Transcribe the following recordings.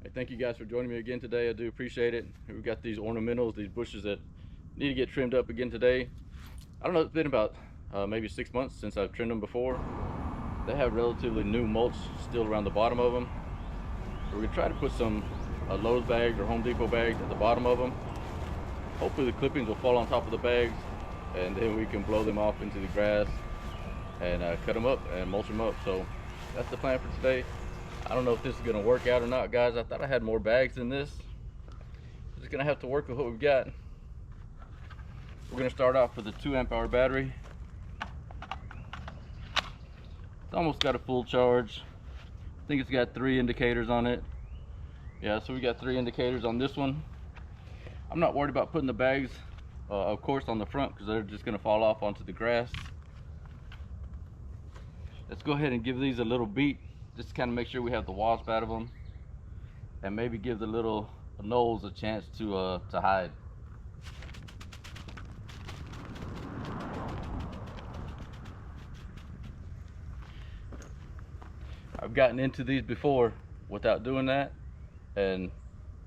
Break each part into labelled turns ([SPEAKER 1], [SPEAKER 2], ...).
[SPEAKER 1] Hey, thank you guys for joining me again today. I do appreciate it. We've got these ornamentals, these bushes that need to get trimmed up again today. I don't know, it's been about maybe 6 months since I've trimmed them before. They have relatively new mulch still around the bottom of them. So we're gonna try to put some Lowe's bags or Home Depot bags at the bottom of them. Hopefully the clippings will fall on top of the bags, and then we can blow them off into the grass and cut them up and mulch them up. So that's the plan for today. I don't know if this is gonna work out or not, guys. I thought I had more bags than this. Just gonna have to work with what we've got. We're gonna start off with a 2 amp hour battery. It's almost got a full charge. I think it's got 3 indicators on it. Yeah, so we got 3 indicators on this one. I'm not worried about putting the bags, of course, on the front, because they're just gonna fall off onto the grass. Let's go ahead and give these a little beat, just to kind of make sure we have the wasp out of them, and maybe give the little knolls a chance to hide. I've gotten into these before without doing that, and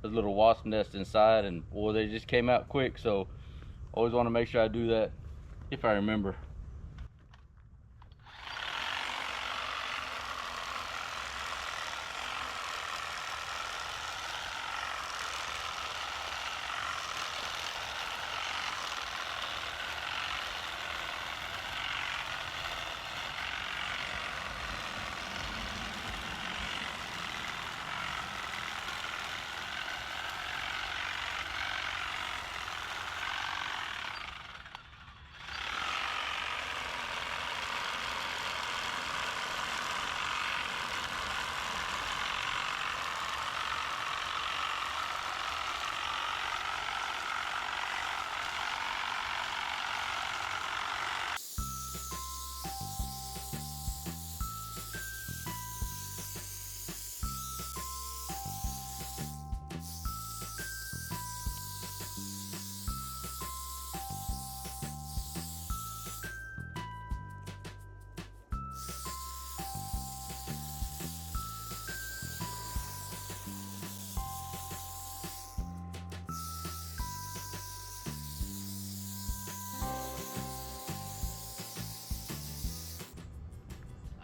[SPEAKER 1] there's a little wasp nest inside, and boy, they just came out quick. So always want to make sure I do that if I remember.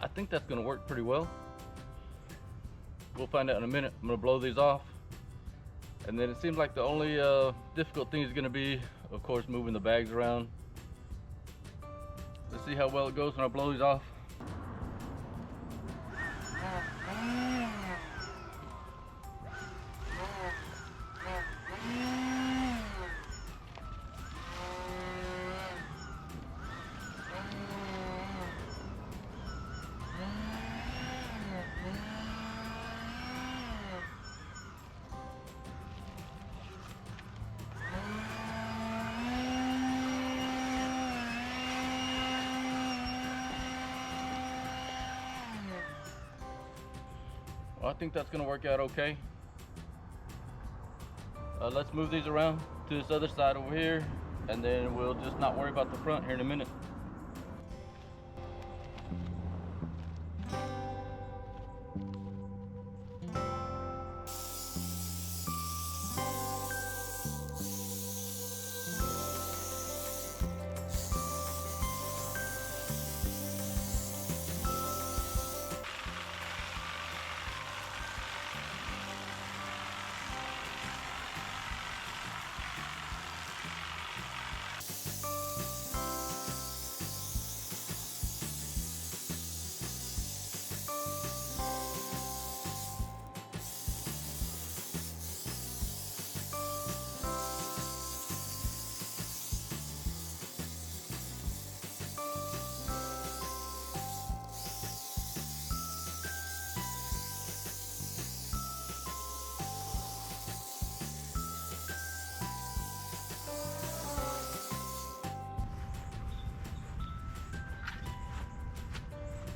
[SPEAKER 1] I think that's gonna work pretty well. We'll find out in a minute. I'm gonna blow these off, and then it seems like the only difficult thing is gonna be, of course, moving the bags around. Let's see how well it goes when I blow these off. Well, I think that's gonna work out okay. Let's move these around to this other side over here, and then we'll just not worry about the front here in a minute.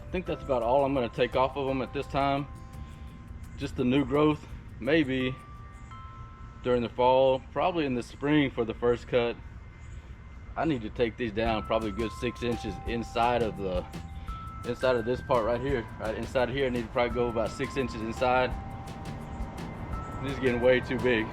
[SPEAKER 1] I think that's about all I'm going to take off of them at this time. Just the new growth, maybe during the fall, probably in the spring for the first cut. I need to take these down probably a good 6 inches inside of this part right here. Right inside of here, I need to probably go about 6 inches inside. This is getting way too big.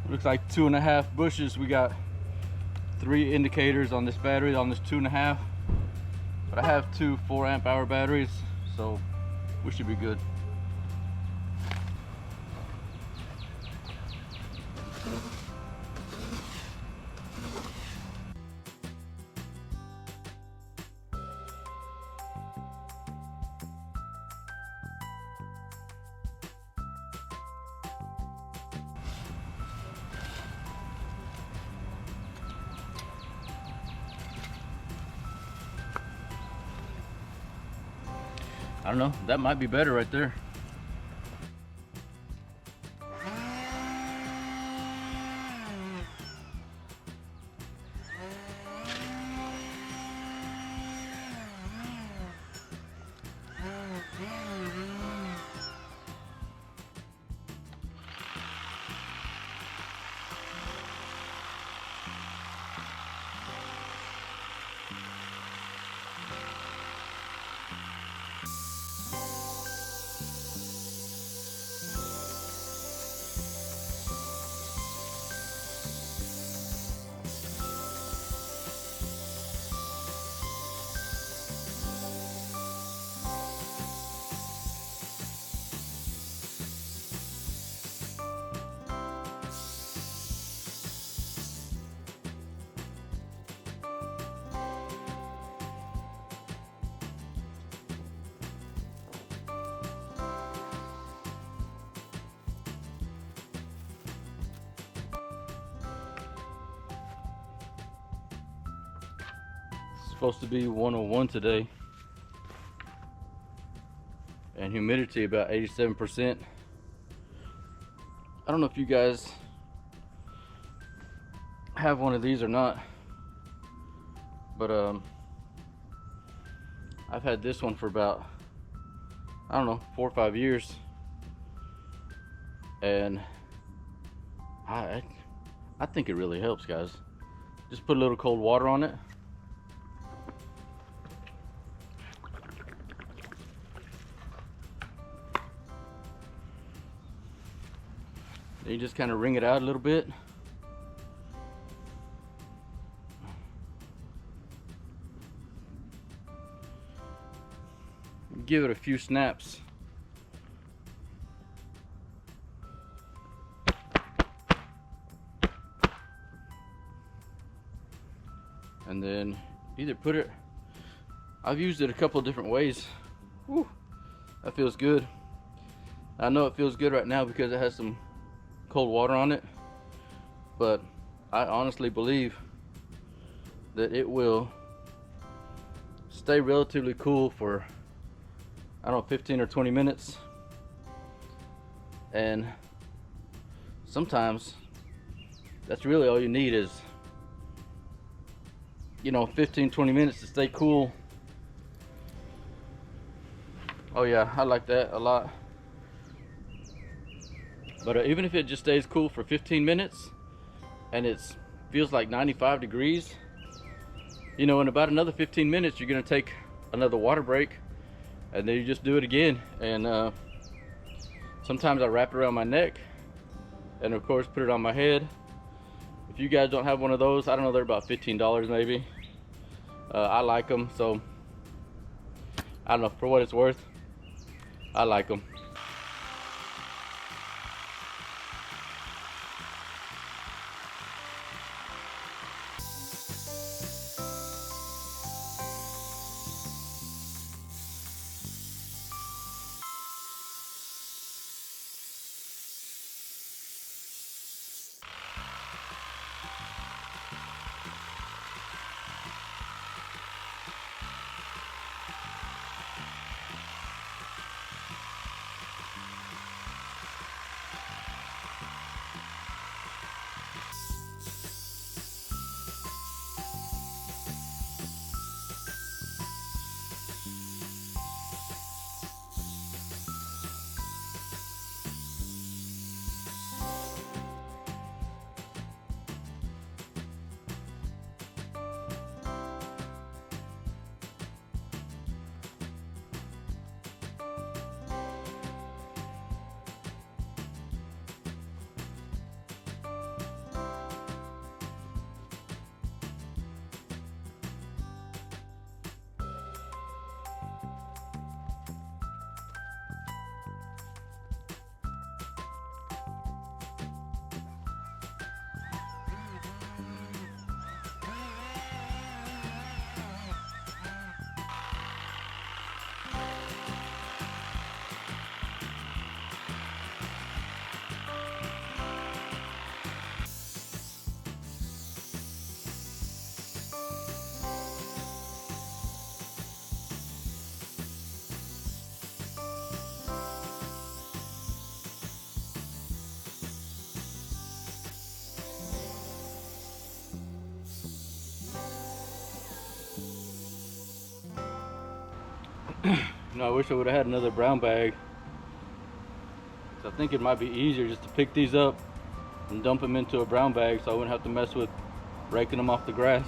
[SPEAKER 1] Looks like 2.5 bushes. We got 3 indicators on this battery, on this 2.5. But I have 2 4-amp-hour batteries, so we should be good. I don't know, that might be better right there. Supposed to be 101 today, and humidity about 87%. I don't know if you guys have one of these or not, but I've had this one for about, I don't know, 4 or 5 years, and I think it really helps, guys. Just put a little cold water on it. You just kind of wring it out a little bit. Give it a few snaps. And then either put it, I've used it a couple of different ways. Whew, that feels good. I know it feels good right now because it has some cold water on it, but I honestly believe that it will stay relatively cool for, I don't know, 15 or 20 minutes. And sometimes that's really all you need is, 15-20 minutes to stay cool. Oh yeah, I like that a lot. But even if it just stays cool for 15 minutes and it feels like 95 degrees, in about another 15 minutes you're gonna take another water break, and then you just do it again. And sometimes I wrap it around my neck, and of course put it on my head. If you guys don't have one of those, I don't know, they're about $15 maybe. I like them, so I don't know, for what it's worth, I like them. You know, I wish I would have had another brown bag. So I think it might be easier just to pick these up and dump them into a brown bag so I wouldn't have to mess with raking them off the grass.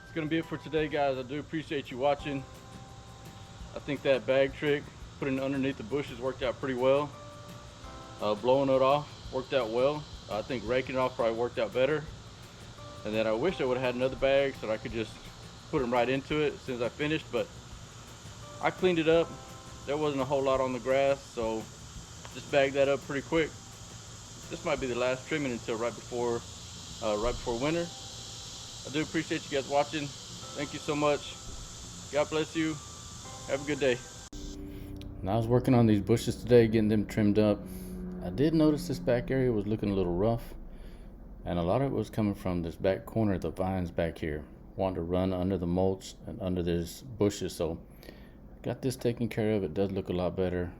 [SPEAKER 1] That's gonna be it for today, guys. I do appreciate you watching. I think that bag trick, putting it underneath the bushes, worked out pretty well. Blowing it off worked out well. I think raking it off probably worked out better. And then I wish I would have had another bag so that I could just put them right into it as soon as I finished, but I cleaned it up. There wasn't a whole lot on the grass, so just bagged that up pretty quick. This might be the last trimming until right before winter. I do appreciate you guys watching. Thank you so much. God bless you. Have a good day. And I was working on these bushes today, getting them trimmed up. I did notice this back area was looking a little rough, and a lot of it was coming from this back corner of the vines back here, wanting to run under the mulch and under these bushes. So got this taken care of. It does look a lot better.